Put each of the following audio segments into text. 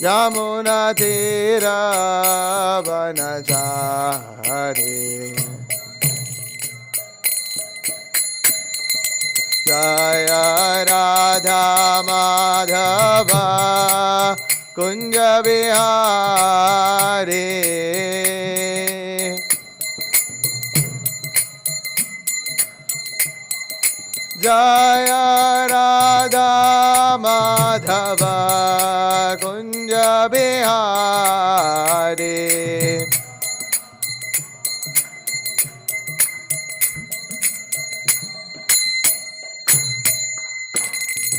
यमुनातीरवनचारे जय राधा माधव कुंज बिहारी जय राधा माधव कुंज बिहारी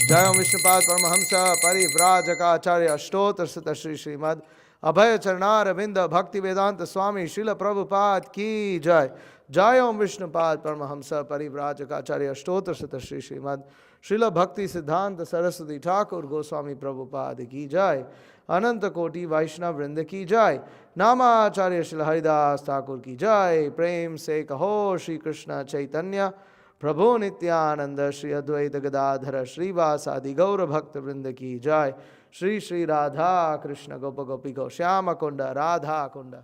जय विष्णुपाद परमहंस परिव्राजकाचार्य अष्टोत्तर सुत श्री श्रीमद अभय चरणारविंद भक्ति वेदांत स्वामी श्रील प्रभुपाद की जय। जय ओम विष्णुपाद परमहंस परिव्राजकाचार्य अष्टोत्तर सुत श्री श्रीमद श्रील भक्ति सिद्धांत सरस्वती ठाकुर गोस्वामी प्रभुपाद की जय। अनंत कोटि वैष्णव वृंद की जय। नामाचार्य श्री हरिदास ठाकुर की जय। प्रेम से कहो श्री कृष्ण चैतन्य प्रभु नित्यानंद श्री अद्वैत गदाधर श्रीवासादि गौर भक्त वृंद की जय। श्री श्री राधा कृष्ण गोप गोपी गो श्याम कुंड राधा कुंड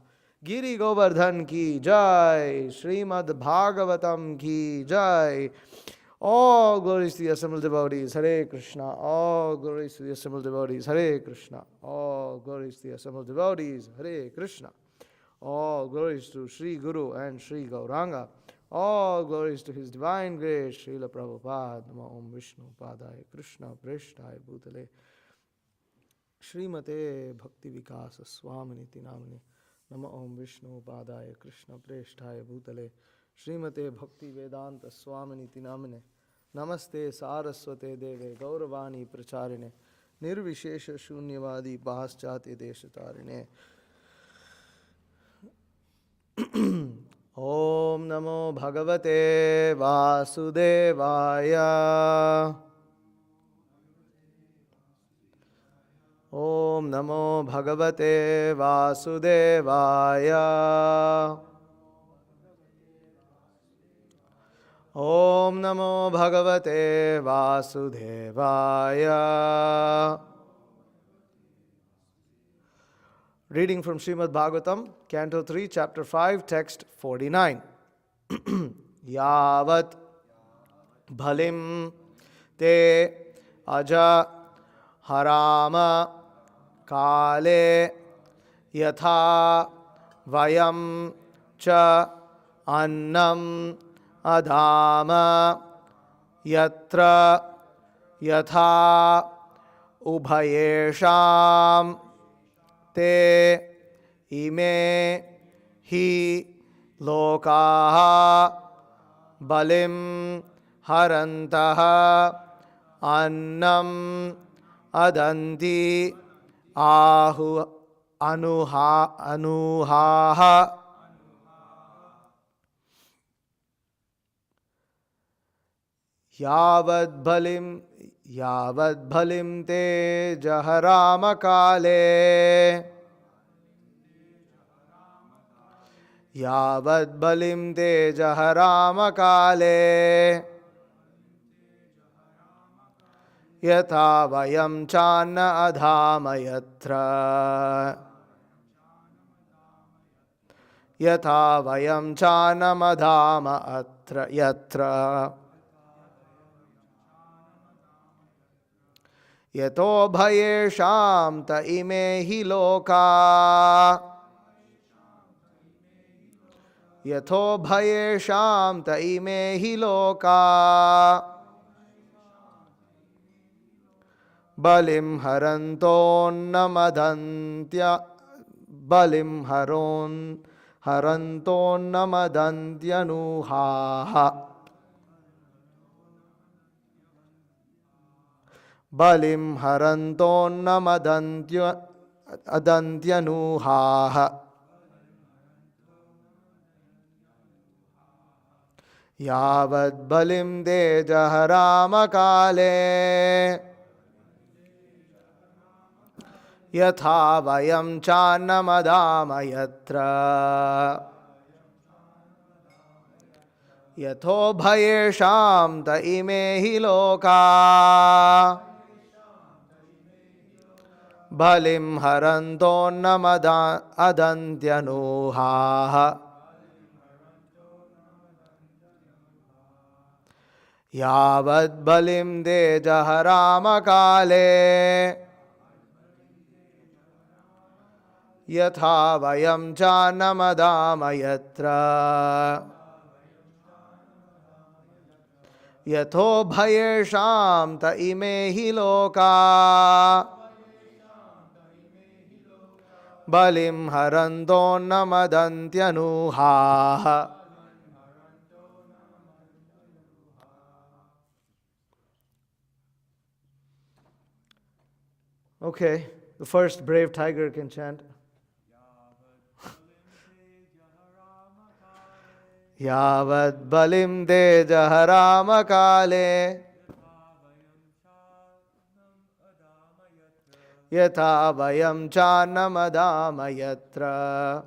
गिरि गोवर्धन की जय। श्रीमद् भागवतम की जय। All glories to the assembled devotees. Hare Krishna. All glories to the assembled devotees. Hare Krishna. All glories to the assembled devotees. Hare Krishna. All glories to Sri Guru and Sri Gauranga. All glories to His Divine Grace, Srila Prabhupada. Namo Om Vishnu Padaya Krishna Preshthaya Bhutale Srimate Bhakti Vikasa Swaminiti Namane. Namo Om Vishnu Padaya Krishna Preshthaya Bhutale Srimate Bhakti Vedanta Swaminiti Namane. Namaste Saraswate Deve Gauravani Pracharine Nirvishesha Shunyavadi Paschatya Deshatarine. Om Namo Bhagavate Vasudevaya. Om Namo Bhagavate Vasudevaya. Om Namo Bhagavate Vasudevaya. Reading from Srimad Bhagavatam, Canto 3, Chapter 5, Text 49. Yavat bhalim te aja harama kale yatha vayam cha annam adhama yatra yatha ubhayesham te ime hi lokaha balim harantaha annam adanti anuhaha. Yavad bhalim te jaharama kale. Yavad bhalim te jaharama kale. Yatha vayam channa adhama yatra. Yatha vayam channa adhama atra yatra. Yato bhayesham ta ime hi loka. Yato bhayesham ta ime hi loka. Balim haranton namadantya. Balim haranton namadantyanuhaha. Balim haranton namadantyanuhaha. Yavad balim de jaharama kale. Yatha vayam channamadama yatra. Yatho bhayesham ta ime hi loka. Balim haranto namada adantyanuha. Yavad balim dejaharama kale. Yatha vayam cha namadama yatra. Yatho bhayesham ta ime hi loka. Balim haranto namadantyanuha. Okay, the first brave tiger can chant. Yavad balim dejaharama kale. Yatha vayam cha namadama yatra.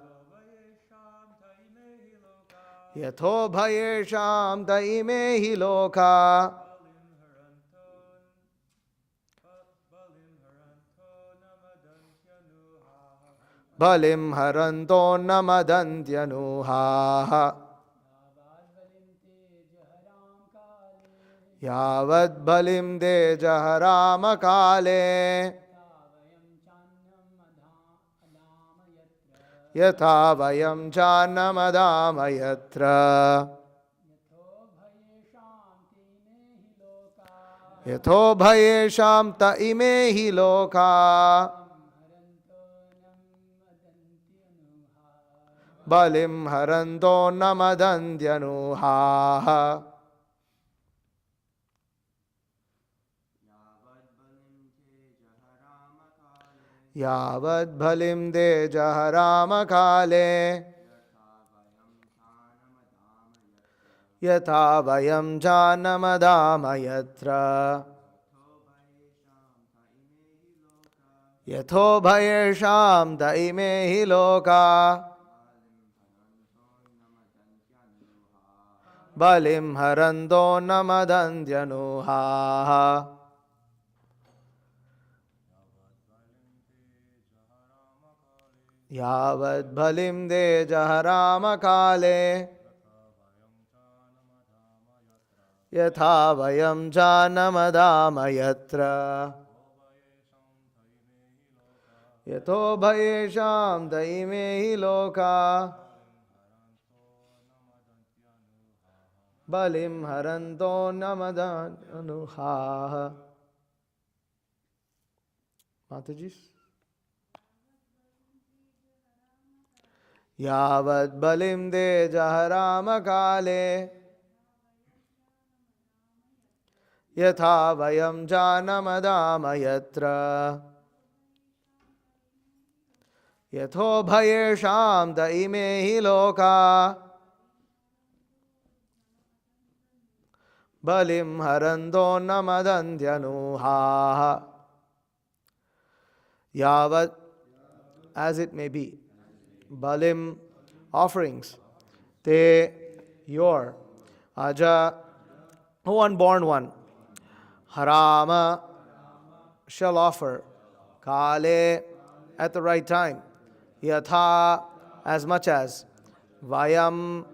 Yatho bhayesham taime hi loka. Balim haranto namadantyanuha. Yavad balim dejaharama kale. Yatha vayam cha namadama yatra. Yatho bhayesham ta ime hi loka. Balim haranto namadantyanuha. Yavad balim dejaharama kale. Yatha vayam cha namadama yatra. Yatho bhayesham ta ime hi loka. Balim haranto namadantyanuha. Yavad balim dejaharama kale. Yatha vayam cha namadama yatra. Yatho bhayesham taime hi loka. Balim haranto namadantyanuha. Mataji. Yavad balim dejaharama kale. Yatha vayam cha namadama yatra. Yatho bhayesham taime hi loka. Balim haranto namadantyanuha. Yavad, as it may be. Balim, offerings. Te, your. Aja, who unborn one. Harama, shall offer. Kale, at the right time. Yatha, as much as. Vayam,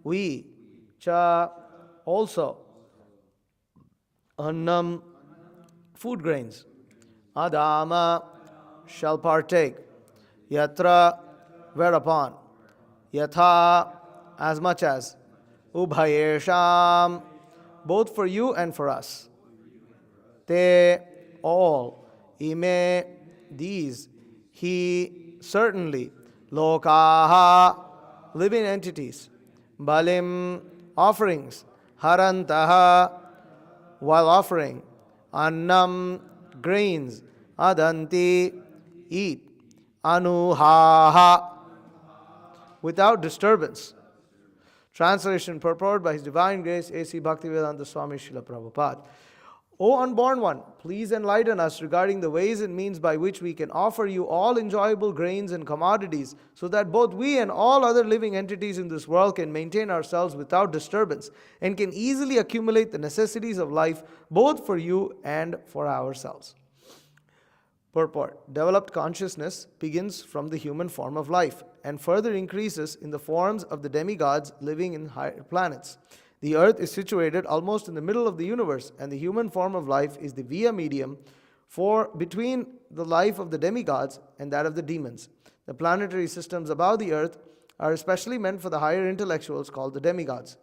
we. Cha, also. Annam, food grains. Adama, shall partake. Yatra, whereupon. Yatha, as much as. Ubhayesham, both for you and for us. Te, all. Ime, these. He, certainly. Lokaha, living entities. Balim, offerings. Harantaha, while offering. Annam, grains. Adanti, eat. Anuhaha, without disturbance. Translation purport by His Divine Grace A.C. Bhaktivedanta Swami Srila Prabhupada. O unborn one, please enlighten us regarding the ways and means by which we can offer you all enjoyable grains and commodities, so that both we and all other living entities in this world can maintain ourselves without disturbance and can easily accumulate the necessities of life both for you and for ourselves. Purport. Developed consciousness begins from the human form of life and further increases in the forms of the demigods living in higher planets. The earth is situated almost in the middle of the universe, and the human form of life is the via medium for between the life of the demigods and that of the demons. The planetary systems above the earth are especially meant for the higher intellectuals called the demigods.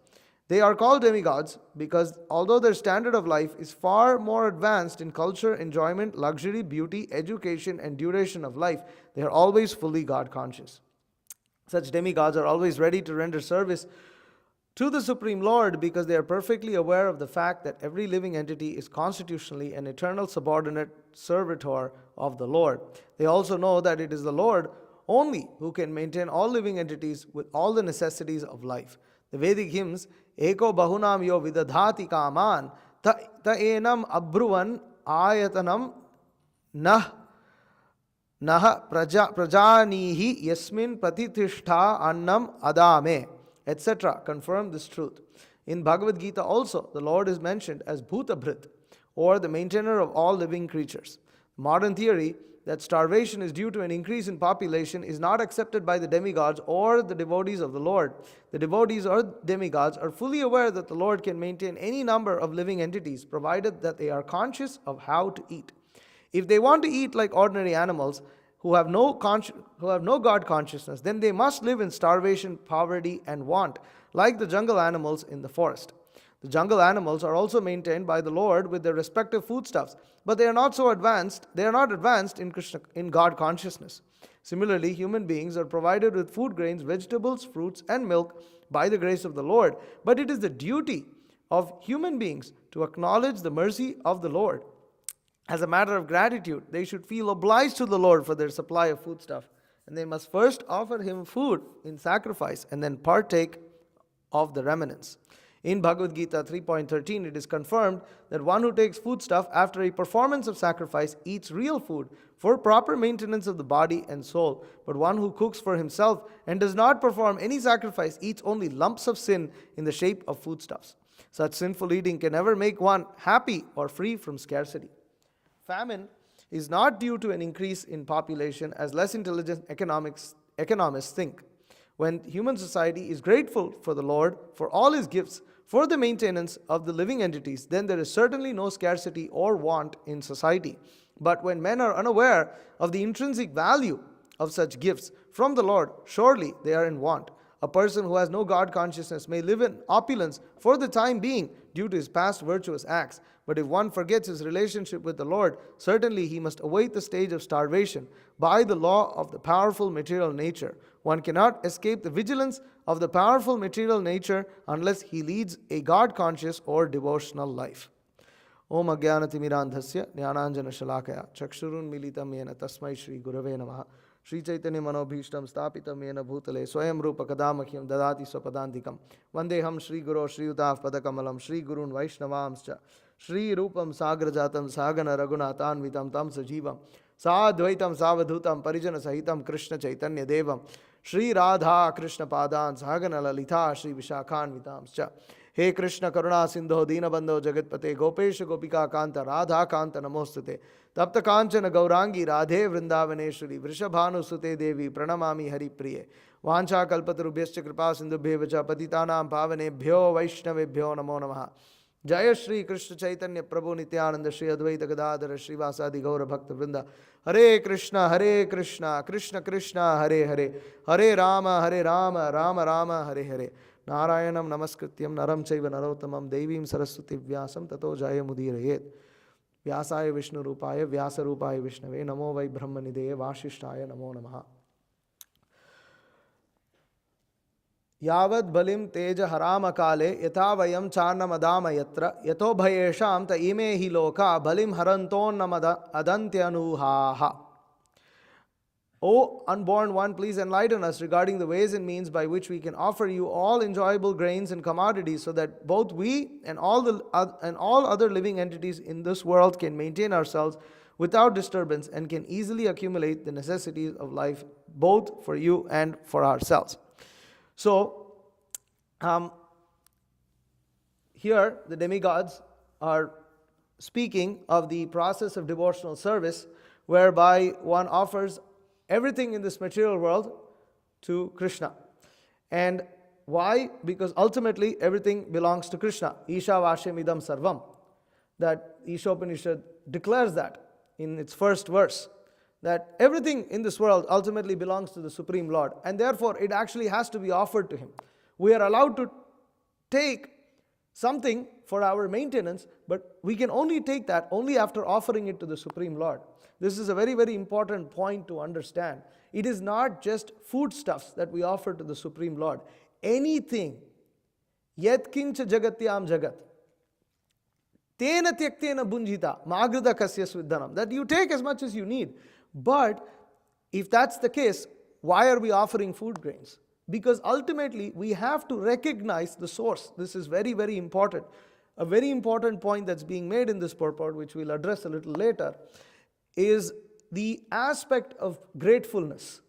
They are called demigods because although their standard of life is far more advanced in culture, enjoyment, luxury, beauty, education, and duration of life, they are always fully God conscious. Such demigods are always ready to render service to the Supreme Lord because they are perfectly aware of the fact that every living entity is constitutionally an eternal subordinate servitor of the Lord. They also know that it is the Lord only who can maintain all living entities with all the necessities of life. The Vedic hymns, Eko Bahunam Yo Vidadhati Kaman, Ta Enam Abruvan Ayatanam Nah Prajanihi Yasmin Pratitishta Annam Adame, etc. confirm this truth. In Bhagavad Gita also, the Lord is mentioned as Bhutabhrit, or the maintainer of all living creatures. Modern theory that starvation is due to an increase in population is not accepted by the demigods or the devotees of the Lord. The devotees or demigods are fully aware that the Lord can maintain any number of living entities, provided that they are conscious of how to eat. If they want to eat like ordinary animals who have no God consciousness, then they must live in starvation, poverty, and want, like the jungle animals in the forest. The jungle animals are also maintained by the Lord with their respective foodstuffs, but they are not advanced in God consciousness. Similarly, human beings are provided with food grains, vegetables, fruits, and milk by the grace of the Lord, but it is the duty of human beings to acknowledge the mercy of the Lord. As a matter of gratitude, they should feel obliged to the Lord for their supply of foodstuff, and they must first offer Him food in sacrifice and then partake of the remnants. In Bhagavad Gita 3.13, it is confirmed that one who takes foodstuff after a performance of sacrifice eats real food for proper maintenance of the body and soul, but one who cooks for himself and does not perform any sacrifice eats only lumps of sin in the shape of foodstuffs. Such sinful eating can never make one happy or free from scarcity. Famine is not due to an increase in population, as less intelligent economists think. When human society is grateful for the Lord for all His gifts for the maintenance of the living entities, then there is certainly no scarcity or want in society. But when men are unaware of the intrinsic value of such gifts from the Lord, surely they are in want. A person who has no God consciousness may live in opulence for the time being due to his past virtuous acts. But if one forgets his relationship with the Lord, certainly he must await the stage of starvation by the law of the powerful material nature. One cannot escape the vigilance of the powerful material nature unless he leads a God-conscious or devotional life. Om Agyanatimirandhasya Jnananjana Shalakaya Chakshurun Militam Yena Tasmai Shri Gurave Namaha Shri Chaitanya Manobhishtam Stapitam Yena Bhutale Swayam Rupa Kadamakyam Dadati Swapadantikam Vandeham Shri Guru Shri Utav Padakamalam Shri Gurun Vaishnavamscha Shri Rupam Sagrajatam Sagana Raghunathanvitam Tam Sajivam Sadvaitam Savadhutam Parijana Sahitam Krishna Chaitanya Devam Shri Radha Krishna Padan Sagana Lalita Shri Vishakhanvitamscha He Krishna Karuna Sindho Dinabandho Jagatpate Gopesha Gopika Kanta Radha Kanta Namostate Tapta Kanchana Gaurangi Radhe Vrindavaneshwari Vrishabhanu Sute Devi Pranamami Hari Priye Vancha Kalpatarubhyascha Kripa Sindhubhyevacha Patitanam Pavanebhyo Vaishnavebhyo Namo Namaha Jaya Shri Krishna Chaitanya Prabhu Nityananda Shri Advaita Gadadhara Shri Vasadi Gaura Bhakta Vrinda Hare Krishna Krishna Krishna Hare Hare Hare Rama Rama Rama Hare Hare Narayanam Namaskrityam Naram Chaiva Narottamam Devim Saraswati Vyasam Tato Jaya Mudirayet Vyasaya Vishnu Rupaya Vyasa Rupaya Vishnave Namo Vai Brahmanideye Vashishtaya Namo Namaha Yavad Balim Teja Harama Kale Yatha Vayam Charnamadama Yatra Yato Bhayesham Ta Ime Hi Loka Balim Haranton Namada Adantyanuhaha. O unborn one, please enlighten us regarding the ways and means by which we can offer you all enjoyable grains and commodities, so that both we and all other living entities in this world can maintain ourselves without disturbance and can easily accumulate the necessities of life, both for you and for ourselves. So, here the demigods are speaking of the process of devotional service, whereby one offers everything in this material world to Krishna. And why? Because ultimately everything belongs to Krishna. Isha Vashem Idam Sarvam. That Ishopanishad declares that in its first verse. That everything in this world ultimately belongs to the Supreme Lord. And therefore it actually has to be offered to Him. We are allowed to take something for our maintenance, but we can only take that only after offering it to the Supreme Lord. This is a very, very important point to understand. It is not just foodstuffs that we offer to the Supreme Lord. Anything, yat kincha jagatyam jagat, tena tyaktena bunjita, magrida kasya svidhanam, that you take as much as you need. But if that's the case, why are we offering food grains? Because ultimately we have to recognize the source. This is very, very important. A very important point that's being made in this purport, which we'll address a little later, is the aspect of gratefulness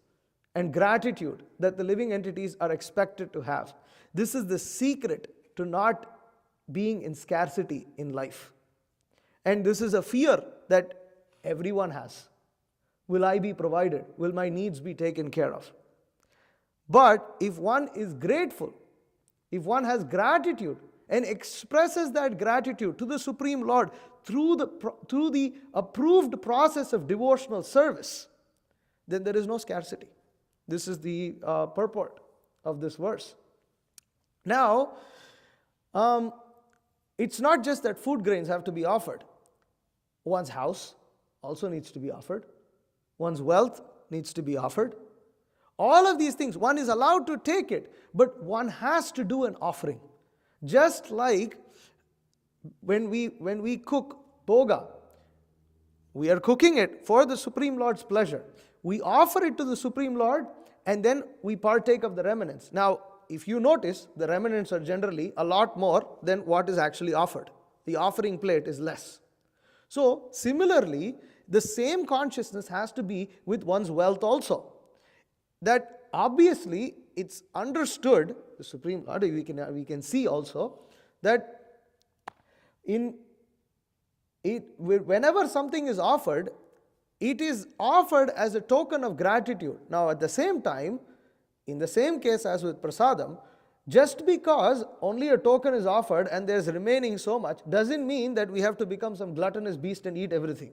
and gratitude that the living entities are expected to have. This is the secret to not being in scarcity in life. And this is a fear that everyone has. Will I be provided? Will my needs be taken care of? But if one is grateful, if one has gratitude and expresses that gratitude to the Supreme Lord through the approved process of devotional service, then there is no scarcity. This is the purport of this verse. Now, it's not just that food grains have to be offered. One's house also needs to be offered. One's wealth needs to be offered. All of these things, one is allowed to take it, but one has to do an offering. Just like when we cook bhoga, we are cooking it for the Supreme Lord's pleasure. We offer it to the Supreme Lord, and then we partake of the remnants. Now, if you notice, the remnants are generally a lot more than what is actually offered. The offering plate is less. So, similarly, the same consciousness has to be with one's wealth also. That obviously it's understood, the Supreme Lord, we can see also, that whenever something is offered, it is offered as a token of gratitude. Now at the same time, in the same case as with prasadam, just because only a token is offered and there's remaining so much, doesn't mean that we have to become some gluttonous beast and eat everything.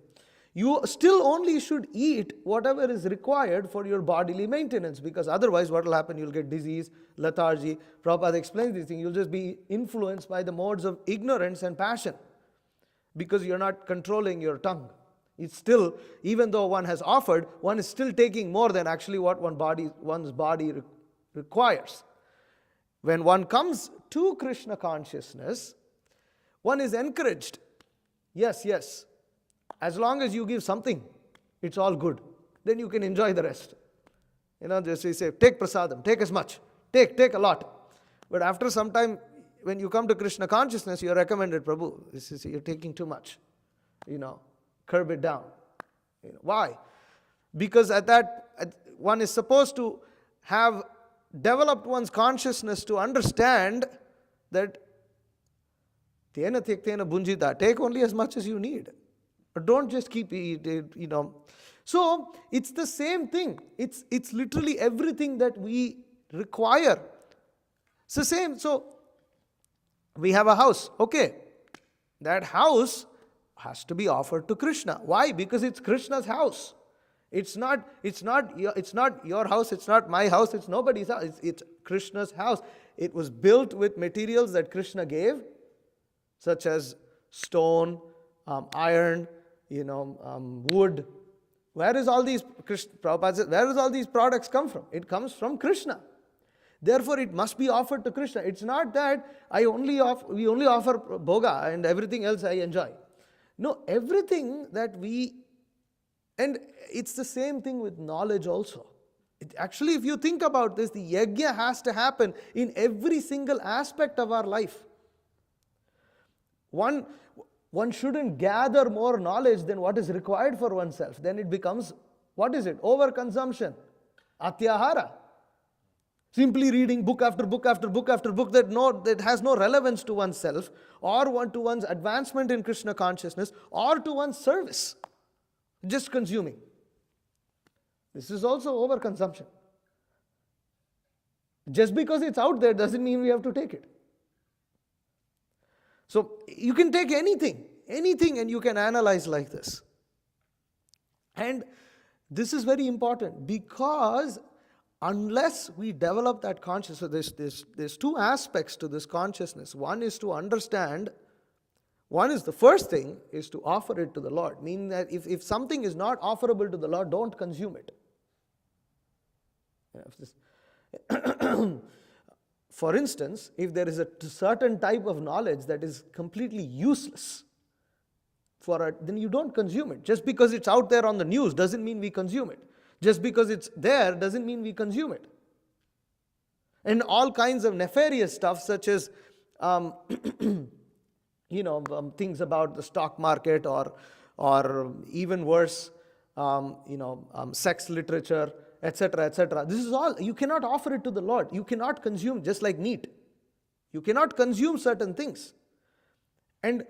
You still only should eat whatever is required for your bodily maintenance, because otherwise what will happen? You'll get disease, lethargy. Prabhupada explains these things. You'll just be influenced by the modes of ignorance and passion because you're not controlling your tongue. It's still, even though one has offered, one is still taking more than actually what one's body requires. When one comes to Krishna consciousness, one is encouraged. Yes. As long as you give something, it's all good. Then you can enjoy the rest. Just we say, take prasadam, take as much, take a lot. But after some time, when you come to Krishna consciousness, you're recommended, Prabhu, you're taking too much. Curb it down. Why? Because one is supposed to have developed one's consciousness to understand that tena tyaktena bunjita, take only as much as you need. Don't just keep eating, So it's the same thing. It's literally everything that we require. It's the same. So we have a house. Okay. That house has to be offered to Krishna. Why? Because it's Krishna's house. It's not your house, it's not my house, it's nobody's house. It's Krishna's house. It was built with materials that Krishna gave, such as stone, iron, wood. Where does all these products come from? It comes from Krishna. Therefore, it must be offered to Krishna. It's not that we only offer bhoga and everything else I enjoy. No, everything that and it's the same thing with knowledge also. Actually, if you think about this, the yajna has to happen in every single aspect of our life. One shouldn't gather more knowledge than what is required for oneself. Then it becomes, what is it? Overconsumption. Atyahara. Simply reading book after book after book after book that has no relevance to oneself or to one's advancement in Krishna consciousness or to one's service. just consuming. This is also overconsumption. Just because it's out there doesn't mean we have to take it. So you can take anything, and you can analyze like this. And this is very important, because unless we develop that consciousness, so there's two aspects to this consciousness. One is to understand, the first thing is to offer it to the Lord, meaning that if something is not offerable to the Lord, don't consume it. For instance, if there is a certain type of knowledge that is completely useless, then you don't consume it. Just because it's out there on the news doesn't mean we consume it. Just because it's there doesn't mean we consume it. And all kinds of nefarious stuff, such as things about the stock market, or even worse, sex literature, etc., etc. This is all, you cannot offer it to the Lord. You cannot consume, just like meat. You cannot consume certain things. And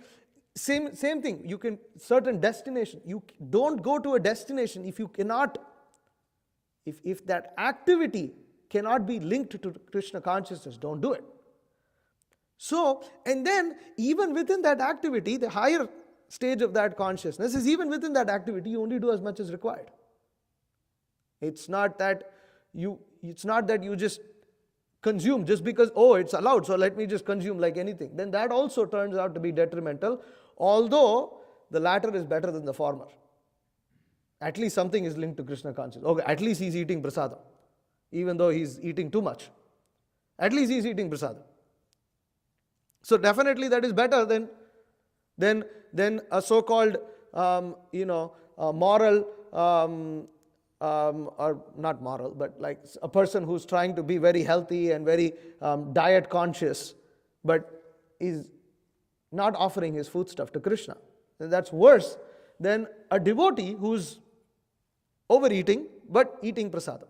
same thing, you can, certain destination, you don't go to a destination if you cannot, if that activity cannot be linked to Krishna consciousness, don't do it. So, and then even within that activity, the higher stage of that consciousness is, even within that activity, you only do as much as required. It's not that you just consume just because, it's allowed, so let me just consume like anything. Then that also turns out to be detrimental, although the latter is better than the former. At least something is linked to Krishna consciousness. Okay, at least he's eating prasadam, even though he's eating too much. At least he's eating prasadam. So definitely that is better than a so-called moral, or not moral, but like a person who's trying to be very healthy and very diet conscious, but is not offering his foodstuff to Krishna. And that's worse than a devotee who's overeating but eating prasadam.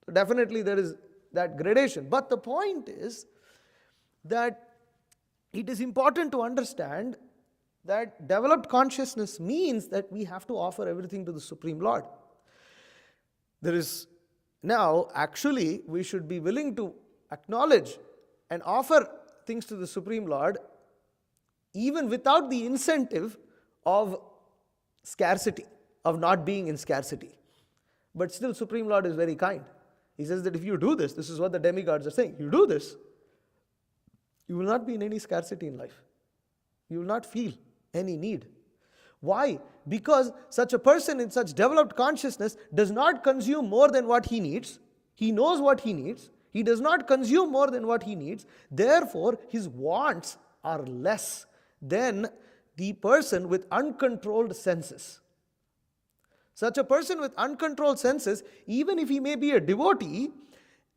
So definitely there is that gradation. But the point is that it is important to understand that developed consciousness means that we have to offer everything to the Supreme Lord. There is now, actually, we should be willing to acknowledge and offer things to the Supreme Lord even without the incentive of scarcity, of not being in scarcity. But still, Supreme Lord is very kind. He says that if you do this is what the demigods are saying, you do this, you will not be in any scarcity in life. You will not feel any need. Why? Because such a person in such developed consciousness does not consume more than what he needs. He knows what he needs. He does not consume more than what he needs. Therefore, his wants are less than the person with uncontrolled senses. Such a person with uncontrolled senses, even if he may be a devotee,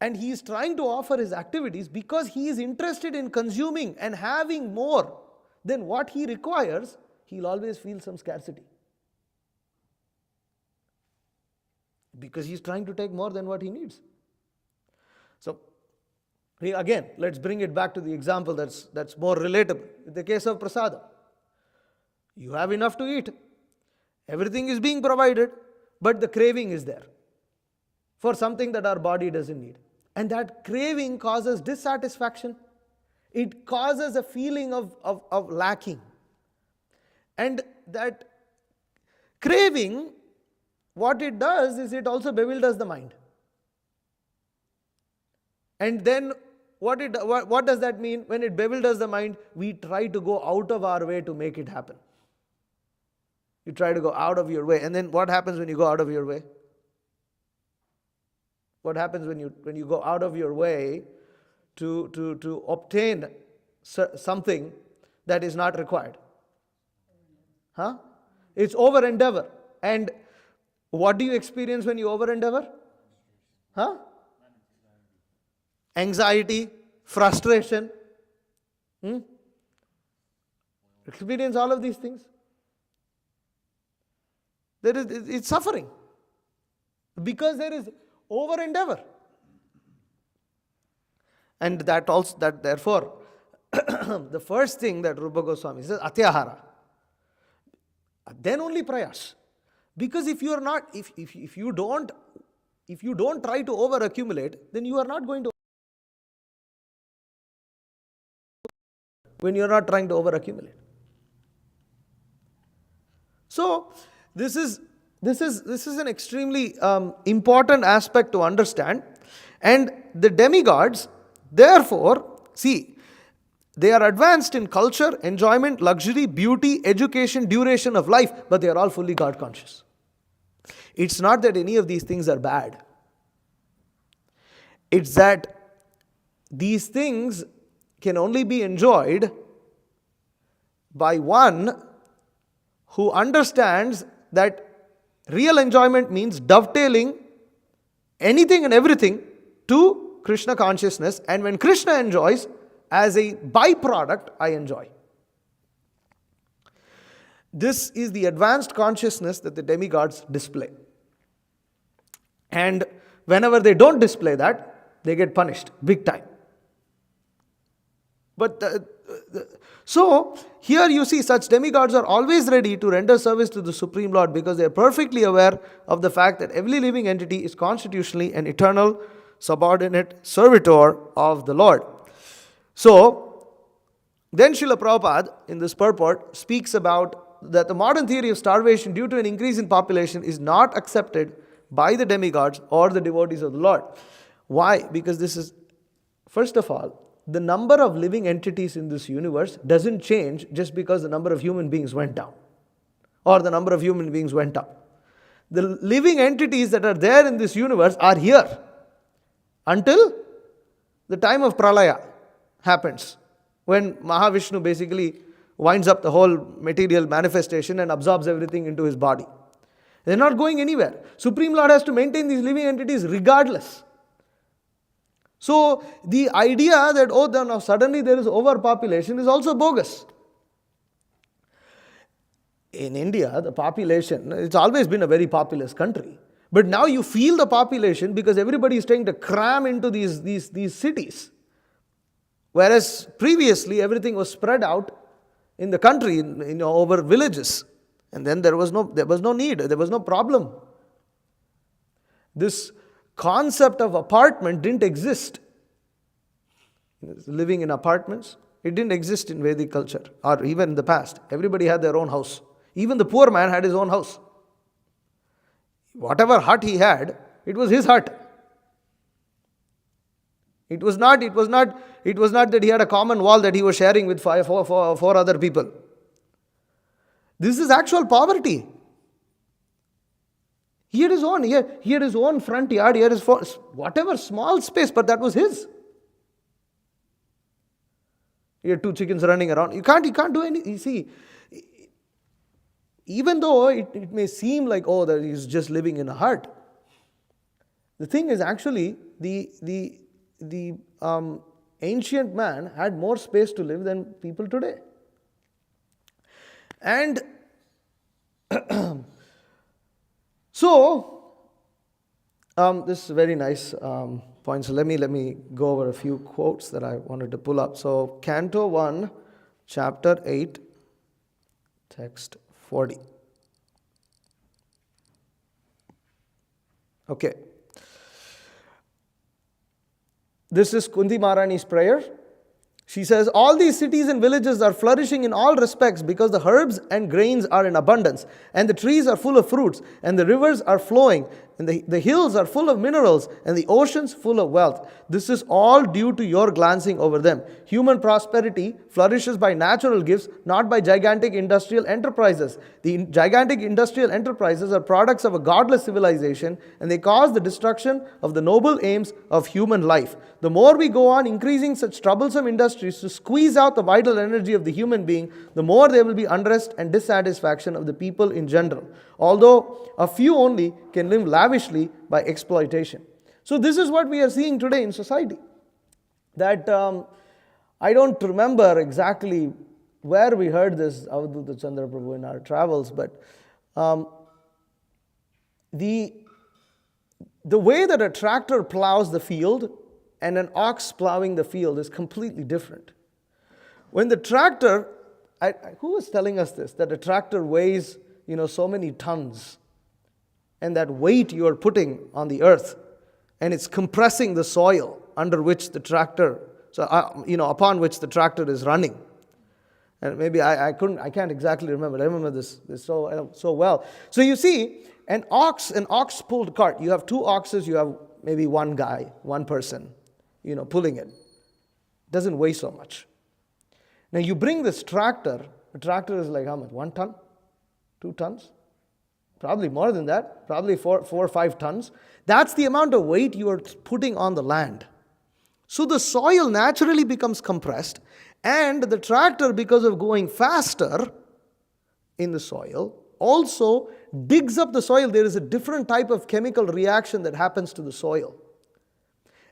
and he is trying to offer his activities because he is interested in consuming and having more than what he requires, he'll always feel some scarcity. Because he's trying to take more than what he needs. So, again, let's bring it back to the example that's more relatable. In the case of prasadam, you have enough to eat. Everything is being provided, but the craving is there for something that our body doesn't need. And that craving causes dissatisfaction. It causes a feeling of lacking. And that craving, what it does is it also bewilders the mind. And then what does that mean? When it bewilders the mind, we try to go out of our way to make it happen. You try to go out of your way. And then what happens when you go out of your way? What happens when you go out of your way to obtain something that is not required? It's over endeavor. And what do you experience when you over endeavor? Anxiety, frustration. Experience all of these things. It's suffering. Because there is over endeavor. And that therefore, the first thing that Rupa Goswami says, atyahara. Then only prayas. Because if you are not, if you don't try to over accumulate, then you are not going to, when you are not trying to over accumulate. So this is an extremely important aspect to understand. And the demigods, therefore, see, they are advanced in culture, enjoyment, luxury, beauty, education, duration of life, but they are all fully God conscious. It's not that any of these things are bad. It's that these things can only be enjoyed by one who understands that real enjoyment means dovetailing anything and everything to Krishna consciousness. And when Krishna enjoys, as a byproduct, I enjoy. This is the advanced consciousness that the demigods display. And whenever they don't display that, they get punished big time. But so here you see such demigods are always ready to render service to the Supreme Lord because they are perfectly aware of the fact that every living entity is constitutionally an eternal subordinate servitor of the Lord. So then Srila Prabhupada in this purport speaks about that the modern theory of starvation due to an increase in population is not accepted by the demigods or the devotees of the Lord. Why? Because this is, first of all, the number of living entities in this universe doesn't change just because the number of human beings went down or the number of human beings went up. The living entities that are there in this universe are here until the time of Pralaya happens, when Mahavishnu basically winds up the whole material manifestation and absorbs everything into his body. They're not going anywhere. Supreme Lord has to maintain these living entities regardless. So the idea that, oh, now suddenly there is overpopulation is also bogus. In India, the population, it's always been a very populous country. But now you feel the population because everybody is trying to cram into these cities. Whereas previously everything was spread out in the country, over villages. And then there was no need, there was no problem. This concept of apartment didn't exist. Living in apartments, it didn't exist in Vedic culture or even in the past. Everybody had their own house. Even the poor man had his own house. Whatever hut he had, it was his hut. It was not that he had a common wall that he was sharing with four other people. This is actual poverty. He had his own front yard, he had his whatever small space, but that was his. He had 2 chickens running around. You can't do anything. You see, even though it may seem like, oh, that he's just living in a hut, the thing is actually the ancient man had more space to live than people today. And so this is a very nice point. So let me go over a few quotes that I wanted to pull up. So Canto 1, Chapter 8, Text 40. Okay. This is Kunti Maharani's prayer. She says, all these cities and villages are flourishing in all respects because the herbs and grains are in abundance, and the trees are full of fruits, and the rivers are flowing, and the hills are full of minerals, and the oceans full of wealth. This is all due to your glancing over them. Human prosperity flourishes by natural gifts, not by gigantic industrial enterprises. The gigantic industrial enterprises are products of a godless civilization, and they cause the destruction of the noble aims of human life. The more we go on increasing such troublesome industries to squeeze out the vital energy of the human being, the more there will be unrest and dissatisfaction of the people in general, although a few only can live lavishly by exploitation. So this is what we are seeing today in society. That I don't remember exactly where we heard this, Avadhuta Chandra Prabhu, in our travels, but the way that a tractor plows the field and an ox plowing the field is completely different. When the tractor, who was telling us this, that a tractor weighs, so many tons, and that weight you are putting on the earth, and it's compressing the soil under which the tractor, upon which the tractor is running. And maybe I can't exactly remember. I remember this so well. So you see, an ox pulled cart. You have two oxes. You have maybe one guy, one person, pulling it. Doesn't weigh so much. Now you bring this tractor. The tractor is like how much? 1 ton? 2 tons? Probably more than that. Probably 4 or 5 tons. That's the amount of weight you are putting on the land. So the soil naturally becomes compressed, and the tractor, because of going faster in the soil, also digs up the soil. There is a different type of chemical reaction that happens to the soil.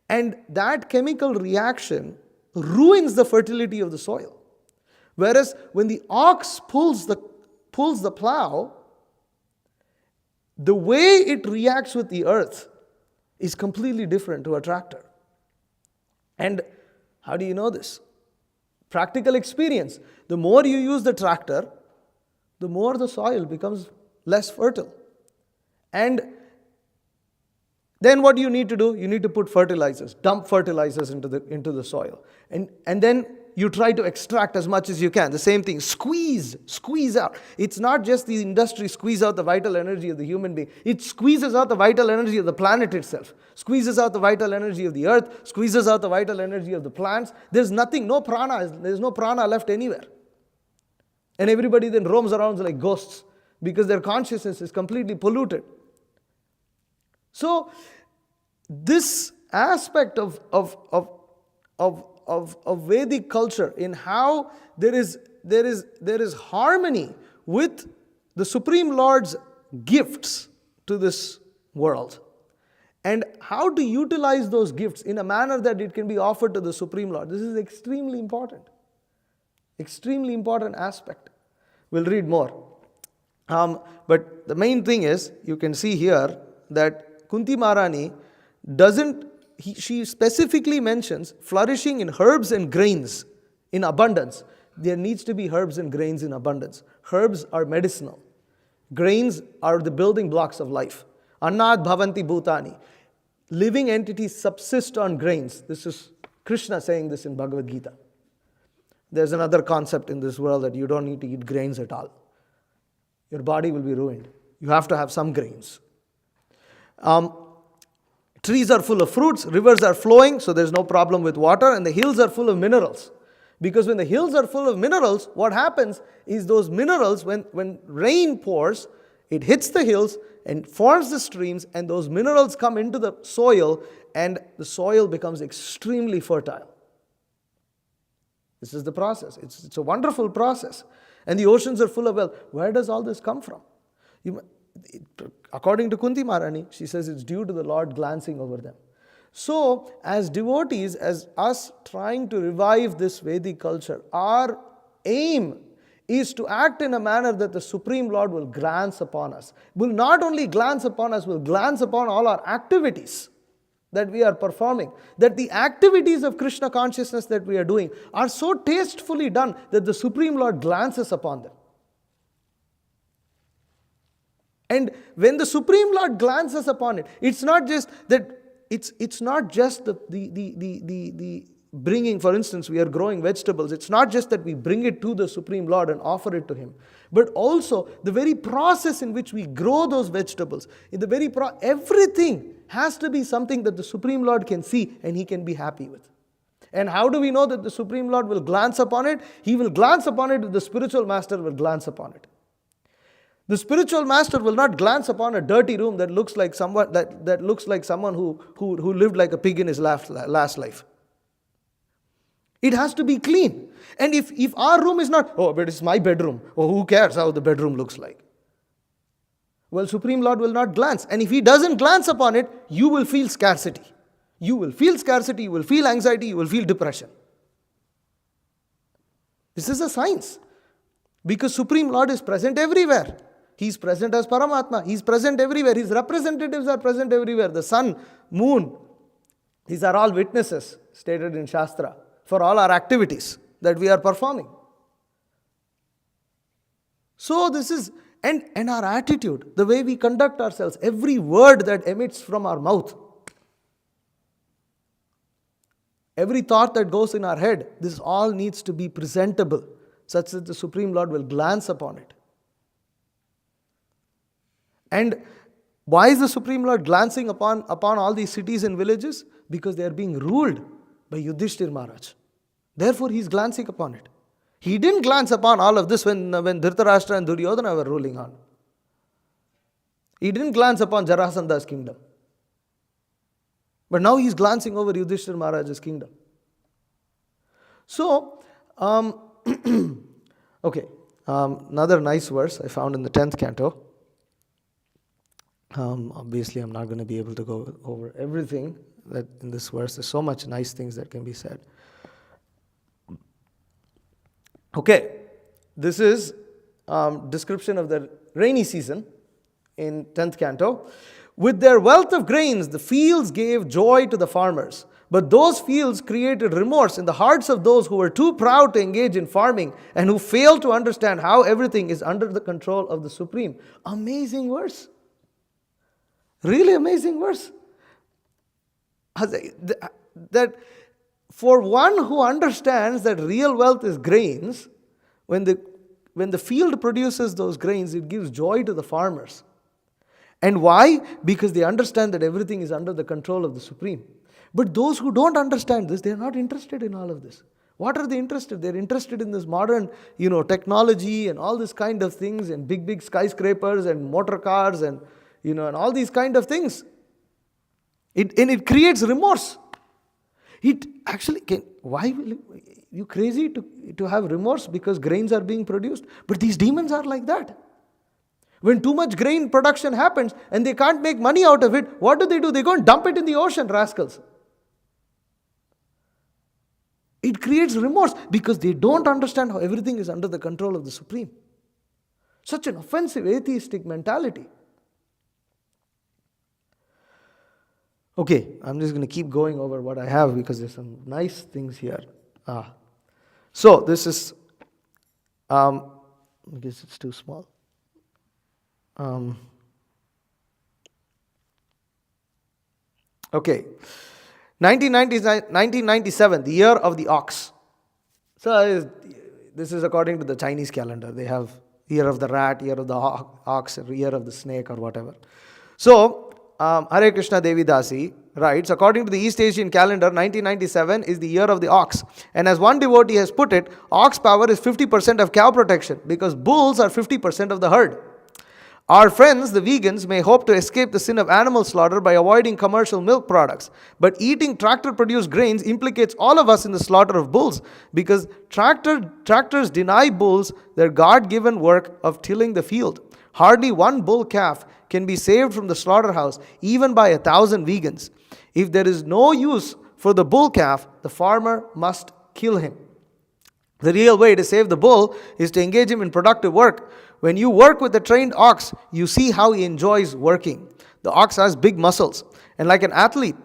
And that chemical reaction ruins the fertility of the soil. Whereas when the ox pulls the plow, the way it reacts with the earth is completely different to a tractor. And how do you know this? Practical experience. The more you use the tractor, the more the soil becomes less fertile. And then what do you need to do? You need to put fertilizers, dump fertilizers into the soil. And then you try to extract as much as you can. The same thing, squeeze out. It's not just the industry squeeze out the vital energy of the human being. It squeezes out the vital energy of the planet itself. Squeezes out the vital energy of the earth. Squeezes out the vital energy of the plants. There's nothing, there's no prana left anywhere. And everybody then roams around like ghosts because their consciousness is completely polluted. So this aspect of Vedic culture, in how there is harmony with the Supreme Lord's gifts to this world, and how to utilize those gifts in a manner that it can be offered to the Supreme Lord. This is extremely important. Extremely important aspect. We'll read more. But the main thing is, you can see here that Kunti Maharani she specifically mentions flourishing in herbs and grains in abundance. There needs to be herbs and grains in abundance. Herbs are medicinal. Grains are the building blocks of life. Annad bhavanti bhutani. Living entities subsist on grains. This is Krishna saying this in Bhagavad Gita. There's another concept in this world that you don't need to eat grains at all. Your body will be ruined. You have to have some grains. Trees are full of fruits, rivers are flowing, so there's no problem with water, and the hills are full of minerals. Because when the hills are full of minerals, what happens is those minerals, when rain pours, it hits the hills and forms the streams, and those minerals come into the soil, and the soil becomes extremely fertile. This is the process. It's a wonderful process. And the oceans are full of wealth. Where does all this come from? According to Kunti Maharani, she says it's due to the Lord glancing over them. So, as devotees, as us trying to revive this Vedic culture, our aim is to act in a manner that the Supreme Lord will glance upon us. Will not only glance upon us, will glance upon all our activities that we are performing. That the activities of Krishna consciousness that we are doing are so tastefully done that the Supreme Lord glances upon them. And when the Supreme Lord glances upon it, it's not just that it's not just the bringing, for instance, we are growing vegetables. It's not just that we bring it to the Supreme Lord and offer it to Him, but also the very process in which we grow those vegetables. In the very everything has to be something that the Supreme Lord can see and He can be happy with. And how do we know that the Supreme Lord will glance upon it? He will glance upon it if the spiritual master will glance upon it. The spiritual master will not glance upon a dirty room that looks like someone who lived like a pig in his last life. It has to be clean. And if our room is not, but it's my bedroom, who cares how the bedroom looks like? Well, Supreme Lord will not glance. And if He doesn't glance upon it, you will feel scarcity. You will feel scarcity, you will feel anxiety, you will feel depression. This is a science. Because Supreme Lord is present everywhere. He's present as Paramatma. He's present everywhere. His representatives are present everywhere. The sun, moon, these are all witnesses stated in Shastra for all our activities that we are performing. So this is, And our attitude, the way we conduct ourselves, every word that emits from our mouth, every thought that goes in our head, this all needs to be presentable, such that the Supreme Lord will glance upon it. And why is the Supreme Lord glancing upon all these cities and villages? Because they are being ruled by Yudhishthir Maharaj. Therefore, he is glancing upon it. He didn't glance upon all of this when Dhritarashtra and Duryodhana were ruling on. He didn't glance upon Jarasandha's kingdom. But now he's glancing over Yudhishthir Maharaj's kingdom. So, another nice verse I found in the 10th canto. Obviously, I'm not going to be able to go over everything that in this verse. There's so much nice things that can be said. Okay, this is description of the rainy season in 10th canto. With their wealth of grains, the fields gave joy to the farmers. But those fields created remorse in the hearts of those who were too proud to engage in farming and who failed to understand how everything is under the control of the Supreme. Amazing verse. Really amazing verse. That for one who understands that real wealth is grains, when the field produces those grains, it gives joy to the farmers. And why? Because they understand that everything is under the control of the Supreme. But those who don't understand this, they are not interested in all of this. What are they interested? They're interested in this modern, technology and all this kind of things, and big skyscrapers and motor cars and and all these kind of things. It creates remorse. It actually can. Why will you crazy to have remorse because grains are being produced? But these demons are like that. When too much grain production happens and they can't make money out of it, what do? They go and dump it in the ocean, rascals. It creates remorse because they don't understand how everything is under the control of the Supreme. Such an offensive atheistic mentality. Okay, I'm just going to keep going over what I have because there's some nice things here. So this is, I guess it's too small. 1997, the year of the ox. So this is according to the Chinese calendar. They have year of the rat, year of the ox, year of the snake or whatever. So, Hare Krishna Devi Dasi writes, according to the East Asian calendar, 1997 is the year of the ox. And as one devotee has put it, ox power is 50% of cow protection because bulls are 50% of the herd. Our friends, the vegans, may hope to escape the sin of animal slaughter by avoiding commercial milk products. But eating tractor-produced grains implicates all of us in the slaughter of bulls because tractors deny bulls their God-given work of tilling the field. Hardly one bull calf can be saved from the slaughterhouse, even by 1,000 vegans. If there is no use for the bull calf, the farmer must kill him. The real way to save the bull is to engage him in productive work. When you work with a trained ox, you see how he enjoys working. The ox has big muscles, and like an athlete,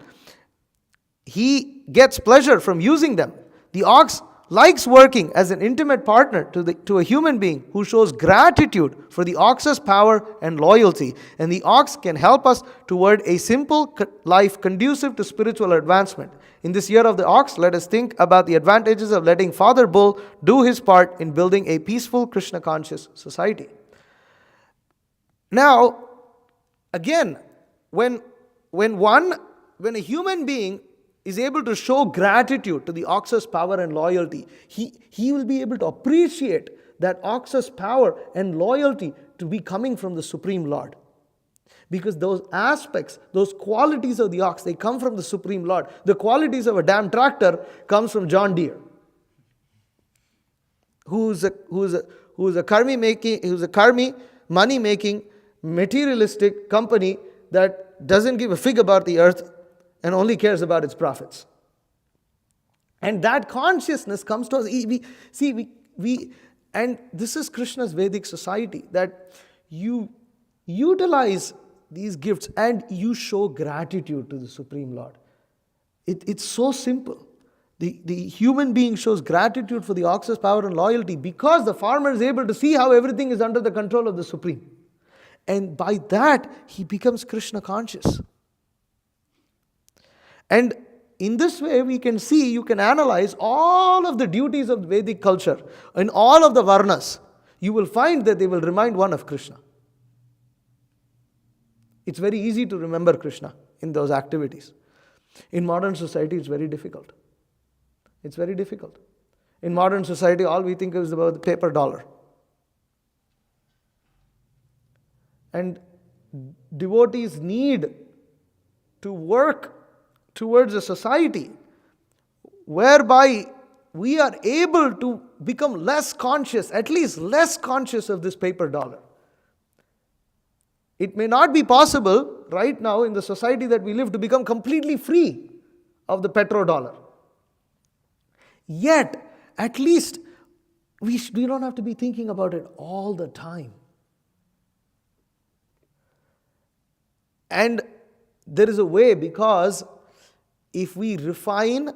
he gets pleasure from using them. The ox likes working as an intimate partner to a human being who shows gratitude for the ox's power and loyalty. And the ox can help us toward a simple life conducive to spiritual advancement. In this year of the ox, let us think about the advantages of letting Father Bull do his part in building a peaceful, Krishna-conscious society. Now, again, when a human being is able to show gratitude to the ox's power and loyalty, he will be able to appreciate that ox's power and loyalty to be coming from the Supreme Lord. Because those aspects, those qualities of the ox, they come from the Supreme Lord. The qualities of a damn tractor comes from John Deere, who's a karmi money making materialistic company that doesn't give a fig about the earth and only cares about its profits. And that consciousness comes to us. And this is Krishna's Vedic society, that you utilize these gifts and you show gratitude to the Supreme Lord. It's so simple. The human being shows gratitude for the ox's power and loyalty because the farmer is able to see how everything is under the control of the Supreme. And by that, he becomes Krishna conscious. And in this way, we can see, you can analyze all of the duties of Vedic culture in all of the Varnas. You will find that they will remind one of Krishna. It's very easy to remember Krishna in those activities. In modern society, it's very difficult. It's very difficult. In modern society, all we think is about the paper dollar. And devotees need to work towards a society whereby we are able to become less conscious, at least less conscious of this paper dollar. It may not be possible right now in the society that we live to become completely free of the petrodollar. Yet, at least we don't have to be thinking about it all the time. And there is a way, because if we refine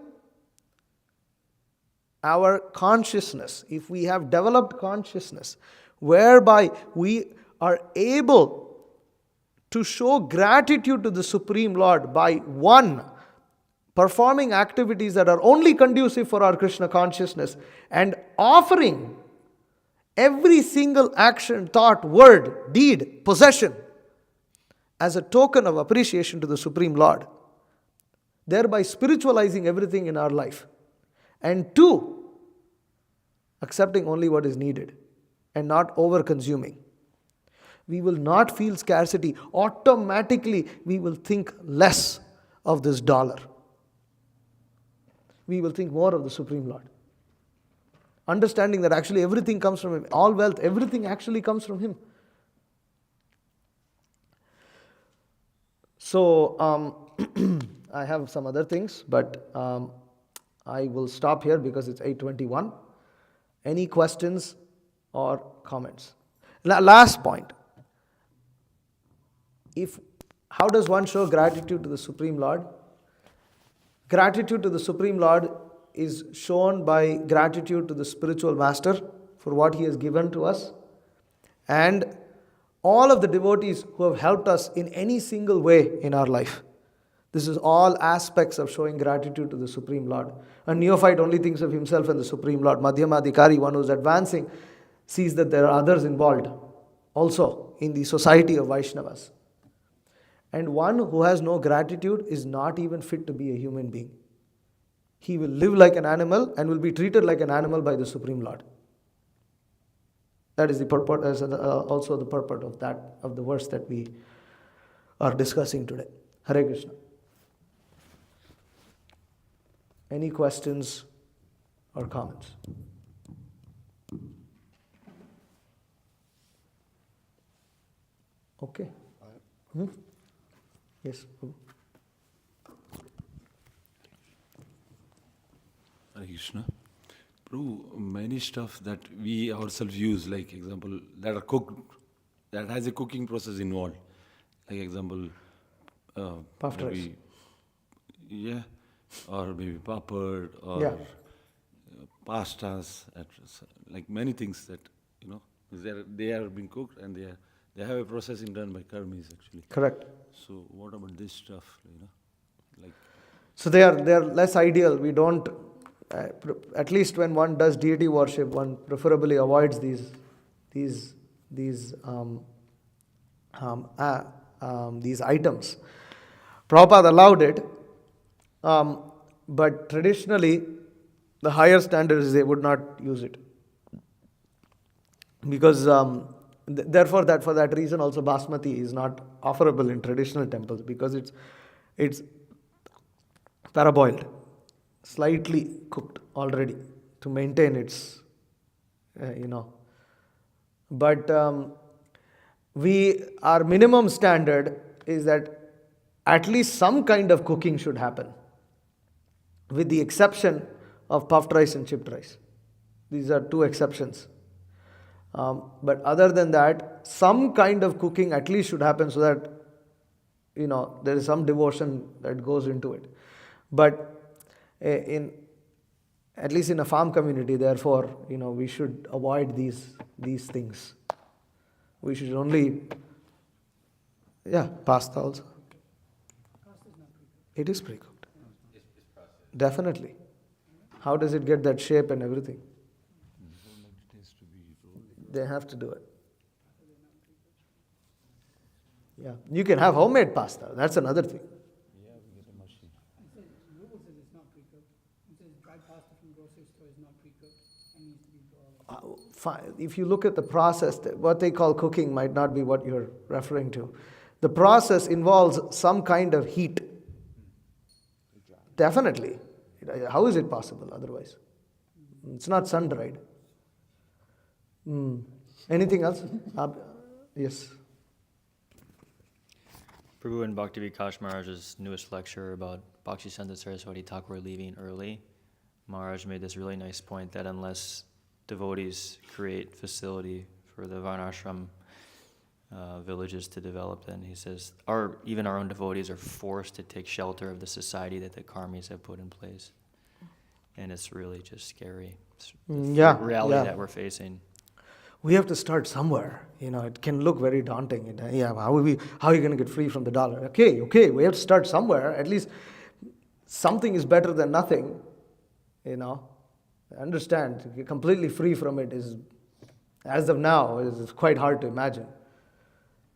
our consciousness, if we have developed consciousness, whereby we are able to show gratitude to the Supreme Lord by one, performing activities that are only conducive for our Krishna consciousness, and offering every single action, thought, word, deed, possession as a token of appreciation to the Supreme Lord, thereby spiritualizing everything in our life. And two, accepting only what is needed and not over-consuming. We will not feel scarcity. Automatically, we will think less of this dollar. We will think more of the Supreme Lord. Understanding that actually everything comes from Him. All wealth, everything actually comes from Him. So, I have some other things, but I will stop here because it's 8:21. Any questions or comments? Last point. How does one show gratitude to the Supreme Lord? Gratitude to the Supreme Lord is shown by gratitude to the spiritual master for what he has given to us, and all of the devotees who have helped us in any single way in our life. This is all aspects of showing gratitude to the Supreme Lord. A neophyte only thinks of himself and the Supreme Lord. Madhyamadhikari, one who is advancing, sees that there are others involved also in the society of Vaishnavas. And one who has no gratitude is not even fit to be a human being. He will live like an animal and will be treated like an animal by the Supreme Lord. That is the purport, also the purport of the verse that we are discussing today. Hare Krishna. Any questions or comments? Okay. Yes, Prabhu. Hare Krishna. Prabhu, many stuff that we ourselves use, like example, that are cooked, that has a cooking process involved. Like example, Puffed rice. Yeah, or maybe papad, or pastas, like many things that, they are being cooked and they have a processing done by karmis actually. Correct. So what about this stuff, like? So they are less ideal. We don't, at least when one does deity worship, one preferably avoids these items. Prabhupada allowed it, but traditionally, the higher standard is they would not use it. Because therefore, for that reason also basmati is not offerable in traditional temples, because it's parboiled, slightly cooked already to maintain its, But our minimum standard is that at least some kind of cooking should happen, with the exception of puffed rice and chipped rice. These are two exceptions. But other than that, some kind of cooking at least should happen, so that there is some devotion that goes into it. But at least in a farm community, therefore, we should avoid these things. We should only Yeah, pasta also. It is pre-cooked. Definitely. How does it get that shape and everything? They have to do it. Yeah, you can have homemade pasta. That's another thing. Google says it's not pre-cooked. It says dried pasta from grocery store is not pre-cooked and needs to be boiled. Fine. If you look at the process, what they call cooking might not be what you're referring to. The process involves some kind of heat. Definitely. How is it possible otherwise? It's not sun-dried. Anything else? Yes. Prabhu and Bhakti Vikash Maharaj's newest lecture about Bhaktisiddhanta Saraswati Thakur leaving early, Maharaj made this really nice point that unless devotees create facility for the Varnashram villages to develop, then he says, even our own devotees are forced to take shelter of the society that the karmis have put in place. And it's really just scary. It's the reality that we're facing. We have to start somewhere. It can look very daunting. How are you going to get free from the dollar? Okay, we have to start somewhere. At least something is better than nothing. Understand, you're completely free from it is, as of now, is quite hard to imagine.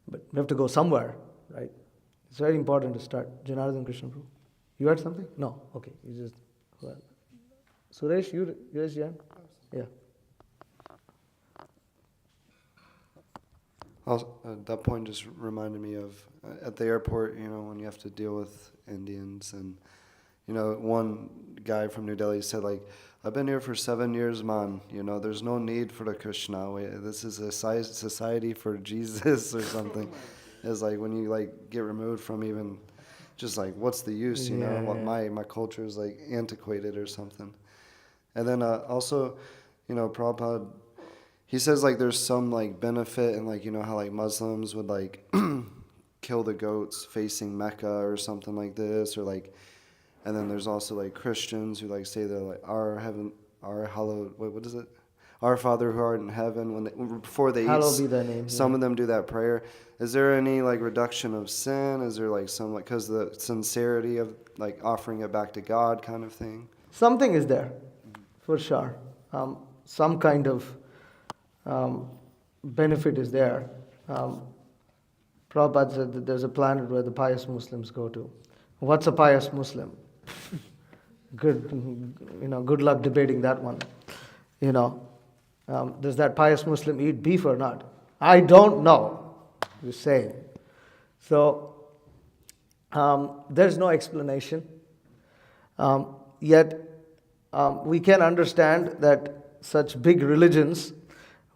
But we have to go somewhere, right? It's very important to start. Janardhan Krishna Prabhu. You had something? No? Okay. You just... Well. Suresh, you raised your hand? Yeah. Also, that point just reminded me of at the airport, when you have to deal with Indians. And, one guy from New Delhi said, I've been here for 7 years, man. There's no need for the Krishna. This is a society for Jesus or something. It's like when you get removed from even just what's the use, my culture is antiquated or something. And then also, Prabhupada, he says there's some benefit in how Muslims would kill the goats facing Mecca or something like this, or and then there's also Christians who say they're our heaven, our hallowed, what is it? Our Father who art in heaven, before they Hallowed eat, be thy name. some of them do that prayer. Is there any reduction of sin? Is there some because the sincerity of offering it back to God kind of thing? Something is there, for sure. Some kind of benefit is there. Prabhupada said that there's a planet where the pious Muslims go to. What's a pious Muslim? Good luck debating that one. Does that pious Muslim eat beef or not? I don't know. Just saying. So there's no explanation. Yet we can understand that such big religions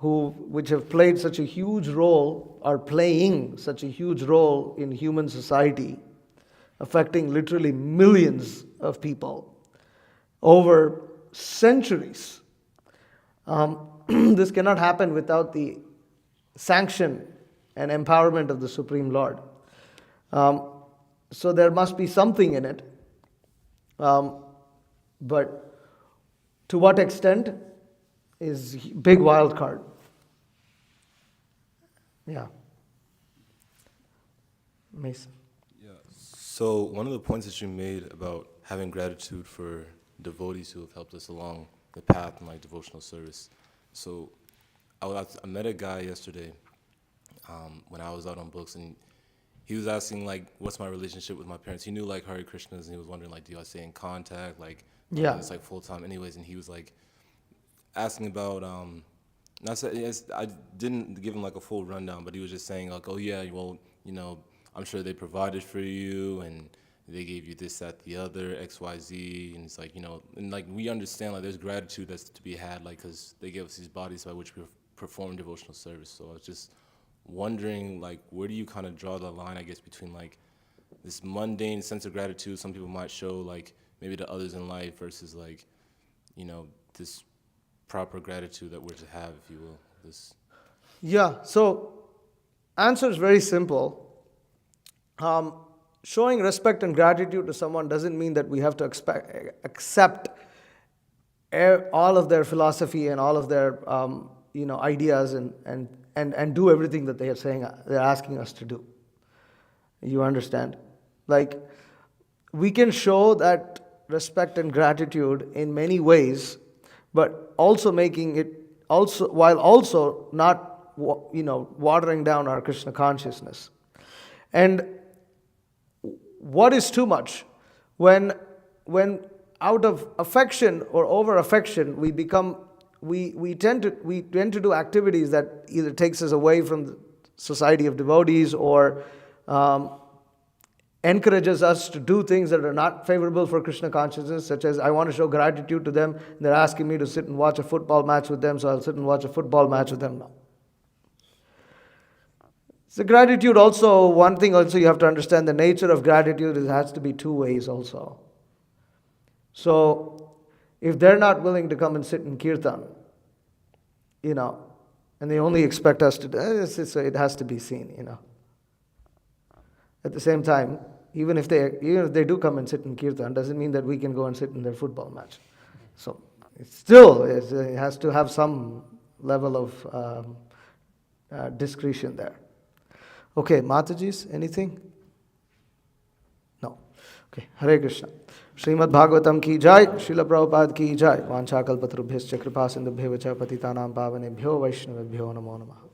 which have played such a huge role, are playing such a huge role in human society, affecting literally millions of people over centuries. This cannot happen without the sanction and empowerment of the Supreme Lord. So there must be something in it. But to what extent is big wild card. Yeah. Mason. Yeah. So one of the points that you made about having gratitude for devotees who have helped us along the path in devotional service. So I met a guy yesterday when I was out on books, and he was asking what's my relationship with my parents. He knew Hare Krishnas, and he was wondering do I stay in contact? Yeah. It's full time anyways, and he was asking about I didn't give him a full rundown, but he was just saying oh yeah, well I'm sure they provided for you and they gave you this, that, the other, XYZ, and it's and we understand there's gratitude that's to be had because they gave us these bodies by which we perform devotional service. So I was just wondering where do you kind of draw the line, I guess, between this mundane sense of gratitude some people might show maybe to others in life versus this proper gratitude that we're to have, if you will. Yeah, so answer is very simple. Showing respect and gratitude to someone doesn't mean that we have to accept all of their philosophy and all of their ideas and do everything that they're asking us to do. You understand? Like, we can show that respect and gratitude in many ways, but also making it also, while also not watering down our Krishna consciousness. And what is too much? When out of affection or over affection we tend to do activities that either takes us away from the society of devotees or encourages us to do things that are not favorable for Krishna consciousness, such as I want to show gratitude to them, they're asking me to sit and watch a football match with them, so I'll sit and watch a football match with them now. So gratitude also, one thing also you have to understand, the nature of gratitude has to be two ways also. So if they're not willing to come and sit in kirtan, and they only expect us to do it, has to be seen, At the same time, even if they do come and sit in kirtan, doesn't mean that we can go and sit in their football match. So it has to have some level of discretion there. Okay, Matajis, anything? No. Okay, Hare Krishna. Srimad Bhagavatam ki jai, Srila Prabhupada ki jai. Vancha kalpatarubhyascha kripa sindhubhyo vacha patitanam pavanebhyo vaishnavebhyo namo namaha.